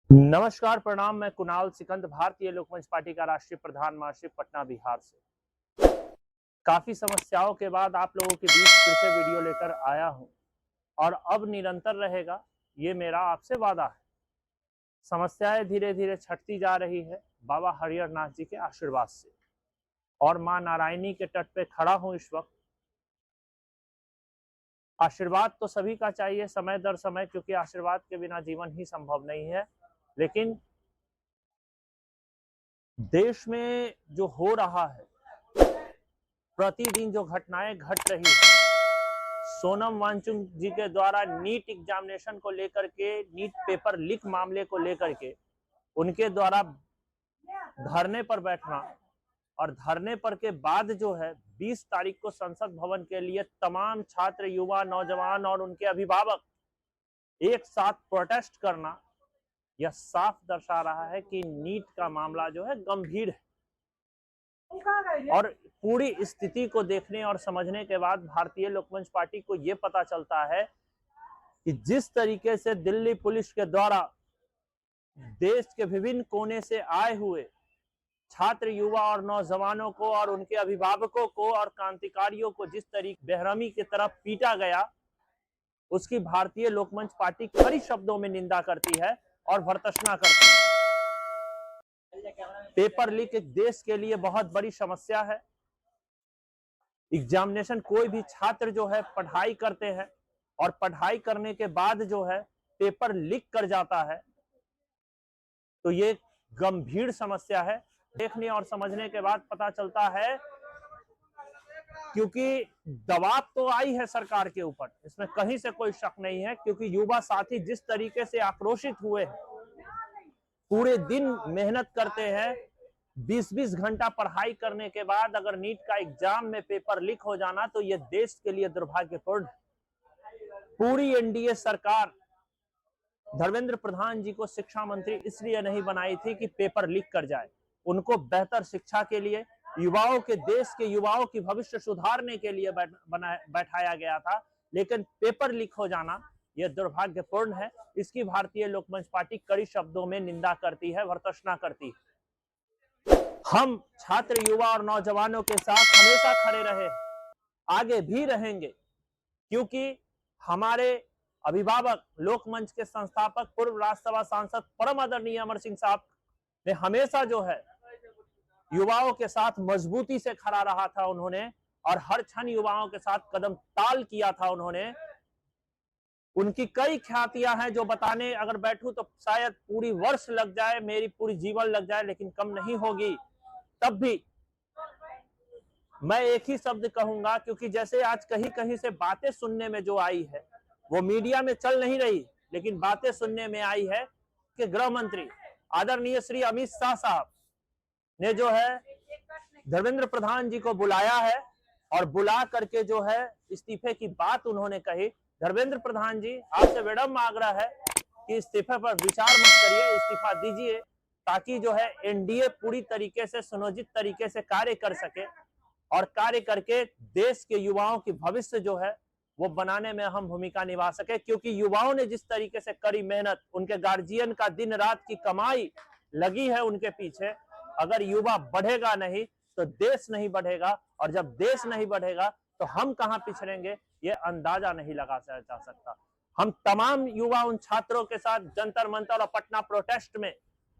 नमस्कार, प्रणाम। मैं कुणाल सिकंद, भारतीय लोकमंच पार्टी का राष्ट्रीय प्रधान महासचिव, पटना, बिहार से। काफी समस्याओं के बाद आप लोगों के बीच फिर से वीडियो लेकर आया हूं और अब निरंतर रहेगा, ये मेरा आपसे वादा है। समस्याएं धीरे धीरे छटती जा रही है बाबा हरिहर नाथ जी के आशीर्वाद से, और मां नारायणी के तट पे खड़ा हूं इस वक्त। आशीर्वाद तो सभी का चाहिए समय दर समय, क्योंकि आशीर्वाद के बिना जीवन ही संभव नहीं है। लेकिन देश में जो हो रहा है, प्रतिदिन जो घटनाएं घट रही है, सोनम वांगचुक जी के द्वारा नीट एग्जामिनेशन को लेकर के, नीट पेपर लीक मामले को लेकर के उनके द्वारा धरने पर बैठना, और धरने पर के बाद जो है 20 तारीख को संसद भवन के लिए तमाम छात्र, युवा, नौजवान और उनके अभिभावक एक साथ प्रोटेस्ट करना, यह साफ दर्शा रहा है कि नीट का मामला जो है गंभीर है। और पूरी स्थिति को देखने और समझने के बाद भारतीय लोकमंच पार्टी को यह पता चलता है कि जिस तरीके से दिल्ली पुलिस के द्वारा देश के विभिन्न कोने से आए हुए छात्र, युवा और नौजवानों को और उनके अभिभावकों को और क्रांतिकारियों को जिस तरीके बेरहमी की तरफ पीटा गया, उसकी भारतीय लोकमंच पार्टी कड़ी शब्दों में निंदा करती है और भर्त्सना करती है। पेपर लीक एक देश के लिए बहुत बड़ी समस्या है। एग्जामिनेशन, कोई भी छात्र जो है पढ़ाई करते हैं और पढ़ाई करने के बाद जो है पेपर लीक कर जाता है, तो ये गंभीर समस्या है। देखने और समझने के बाद पता चलता है, क्योंकि दबाव तो आई है सरकार के ऊपर, इसमें कहीं से कोई शक नहीं है, क्योंकि युवा साथी जिस तरीके से आक्रोशित हुए हैं, पूरे दिन मेहनत करते हैं, 20-20 घंटा पढ़ाई करने के बाद अगर नीट का एग्जाम में पेपर लीक हो जाना, तो यह देश के लिए दुर्भाग्यपूर्ण है। पूरी एनडीए सरकार धर्मेंद्र प्रधान जी को शिक्षा मंत्री इसलिए नहीं बनाई थी कि पेपर लीक कर जाए। उनको बेहतर शिक्षा के लिए, युवाओं के, देश के युवाओं की भविष्य सुधारने के लिए बैठाया गया था। लेकिन पेपर लीक हो जाना यह दुर्भाग्यपूर्ण है। इसकी भारतीय लोकमंच पार्टी कड़ी शब्दों में निंदा करती है, भर्त्सना करती है। हम छात्र, युवा और नौजवानों के साथ हमेशा खड़े रहे, आगे भी रहेंगे, क्योंकि हमारे अभिभावक, लोकमंच के संस्थापक, पूर्व राज्यसभा सांसद परम आदरणीय अमर सिंह साहब ने हमेशा जो है युवाओं के साथ मजबूती से खड़ा रहा था उन्होंने, और हर क्षण युवाओं के साथ कदम ताल किया था उन्होंने। उनकी कई ख्यातियां हैं जो बताने अगर बैठूं तो शायद पूरी वर्ष लग जाए, मेरी पूरी जीवन लग जाए, लेकिन कम नहीं होगी। तब भी मैं एक ही शब्द कहूंगा, क्योंकि जैसे आज कहीं कहीं से बातें सुनने में जो आई है, वो मीडिया में चल नहीं रही, लेकिन बातें सुनने में आई है कि गृह मंत्री आदरणीय श्री अमित शाह साहब ने जो है धर्मेंद्र प्रधान जी को बुलाया है, और बुला करके जो है इस्तीफे की बात उन्होंने कही। धर्मेंद्र प्रधान जी, आपसे विनम्र आग्रह है कि इस्तीफे पर विचार मत करिए, इस्तीफा दीजिए, ताकि जो है एनडीए पूरी तरीके से, सुनियोजित तरीके से कार्य कर सके, और कार्य करके देश के युवाओं की भविष्य जो है वो बनाने में अहम भूमिका निभा सके। क्योंकि युवाओं ने जिस तरीके से कड़ी मेहनत, उनके गार्जियन का दिन रात की कमाई लगी है उनके पीछे, अगर युवा बढ़ेगा नहीं तो देश नहीं बढ़ेगा, और जब देश नहीं बढ़ेगा तो हम कहां पिछड़ेंगे ये अंदाजा नहीं लगा जा सकता। हम तमाम युवा उन छात्रों के साथ जंतर मंतर और पटना प्रोटेस्ट में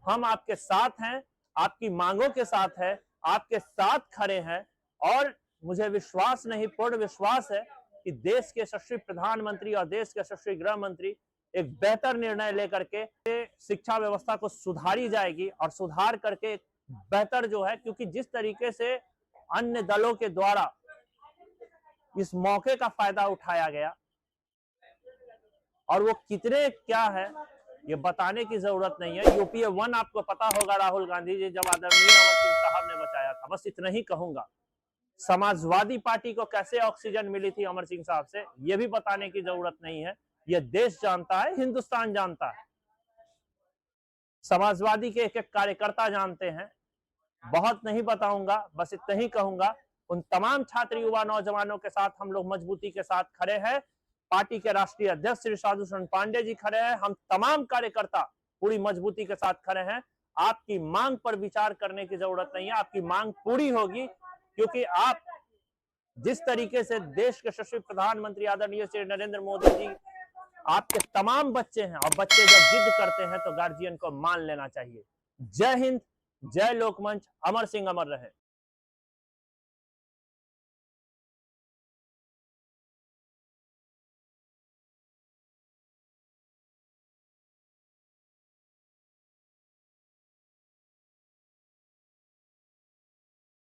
हम आपके साथ हैं, आपकी मांगों के साथ है, आपके साथ खड़े हैं। और मुझे विश्वास नहीं, पूर्ण विश्वास है कि देश के यशस्वी प्रधानमंत्री और देश के यशस्वी गृह मंत्री एक बेहतर निर्णय लेकर के शिक्षा व्यवस्था को सुधारी जाएगी, और सुधार करके बेहतर जो है, क्योंकि जिस तरीके से अन्य दलों के द्वारा इस मौके का फायदा उठाया गया, और वो कितने क्या है ये बताने की जरूरत नहीं है। यूपीए 1 आपको पता होगा, राहुल गांधी जी जब आदरणीय अमर सिंह साहब ने बचाया था, बस इतना ही कहूंगा। समाजवादी पार्टी को कैसे ऑक्सीजन मिली थी अमर सिंह साहब से, यह भी बताने की जरूरत नहीं है। यह देश जानता है, हिंदुस्तान जानता है, समाजवादी के एक एक कार्यकर्ता जानते हैं। बहुत नहीं बताऊंगा, बस इतना ही कहूंगा, उन तमाम छात्र, युवा, नौजवानों के साथ हम लोग मजबूती के साथ खड़े हैं। पार्टी के राष्ट्रीय अध्यक्ष श्री साधु शरण पांडे जी खड़े हैं, हम तमाम कार्यकर्ता पूरी मजबूती के साथ खड़े हैं। आपकी मांग पर विचार करने की जरूरत नहीं है, आपकी मांग पूरी होगी, क्योंकि आप जिस तरीके से देश के यशस्वी प्रधानमंत्री आदरणीय श्री नरेंद्र मोदी जी, आपके तमाम बच्चे हैं, और बच्चे जब जिद करते हैं तो गार्जियन को मान लेना चाहिए। जय हिंद, जय लोकमंच, अमर सिंह अमर रहे।